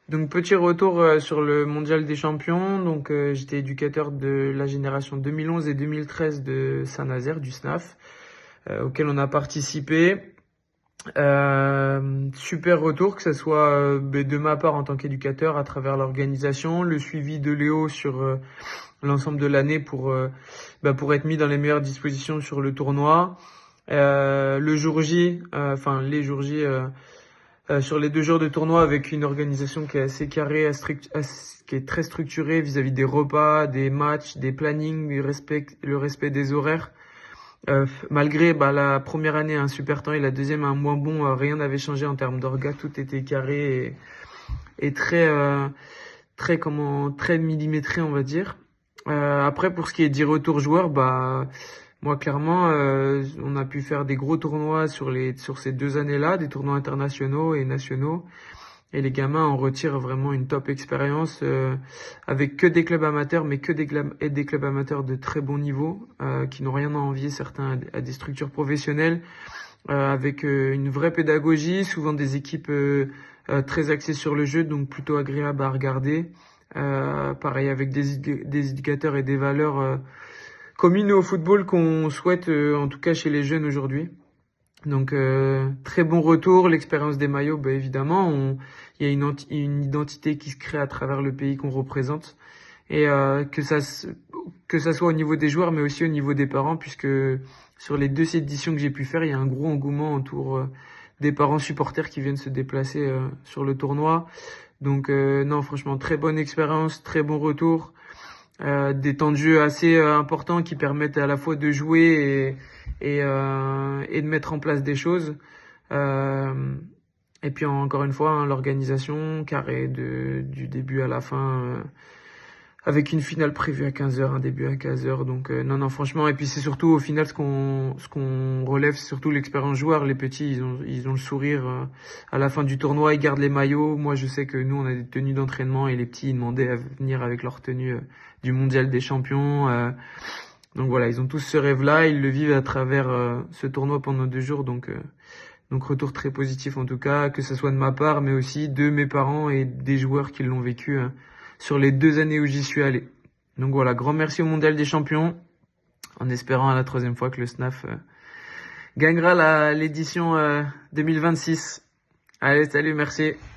Donc petit retour sur le Mondial des Champions. Donc j'étais éducateur de la génération 2011 et 2013 de Saint-Nazaire, du SNAF, auquel on a participé. Super retour, que ce soit de ma part en tant qu'éducateur à travers l'organisation, le suivi de Léo sur l'ensemble de l'année pour être mis dans les meilleures dispositions sur le tournoi. Le jour J, enfin les jours J. Sur les 2 jours de tournoi avec une organisation qui est assez carrée, qui est très structurée vis-à-vis des repas, des matchs, des plannings, le respect des horaires. Malgré la première année un super temps et la deuxième un moins bon, rien n'avait changé en termes d'orga, tout était carré et très millimétré, on va dire. Après pour ce qui est des retours joueurs, moi clairement on a pu faire des gros tournois sur ces 2 années-là, des tournois internationaux et nationaux. Et les gamins en retirent vraiment une top expérience avec que des clubs amateurs, mais que des clubs amateurs de très bon niveau, qui n'ont rien à envier certains à des structures professionnelles, avec une vraie pédagogie, souvent des équipes très axées sur le jeu, donc plutôt agréable à regarder. Pareil avec des éducateurs et des valeurs communes au football qu'on souhaite, en tout cas chez les jeunes aujourd'hui. Donc très bon retour, l'expérience des maillots, évidemment, il y a une identité qui se crée à travers le pays qu'on représente et que ça soit au niveau des joueurs mais aussi au niveau des parents, puisque sur les 2 éditions que j'ai pu faire, il y a un gros engouement autour des parents supporters qui viennent se déplacer sur le tournoi. Donc non, franchement, très bonne expérience, très bon retour. Des temps de jeu assez importants qui permettent à la fois de jouer et de mettre en place des choses. Et puis encore une fois, l'organisation carrée du début à la fin, avec une finale prévue à 15h, un début à 15h. Donc non, franchement. Et puis c'est surtout au final ce qu'on relève, c'est surtout l'expérience joueur. Les petits, ils ont le sourire à la fin du tournoi, ils gardent les maillots. Moi, je sais que nous, on a des tenues d'entraînement et les petits, ils demandaient à venir avec leur tenue du Mondial des Champions. Donc voilà, ils ont tous ce rêve-là, ils le vivent à travers ce tournoi pendant 2 jours. Donc retour très positif en tout cas, que ce soit de ma part, mais aussi de mes parents et des joueurs qui l'ont vécu sur les 2 années où j'y suis allé. Donc voilà, grand merci au Mondial des Champions, en espérant à la 3e fois que le SNAF gagnera l'édition 2026. Allez, salut, merci.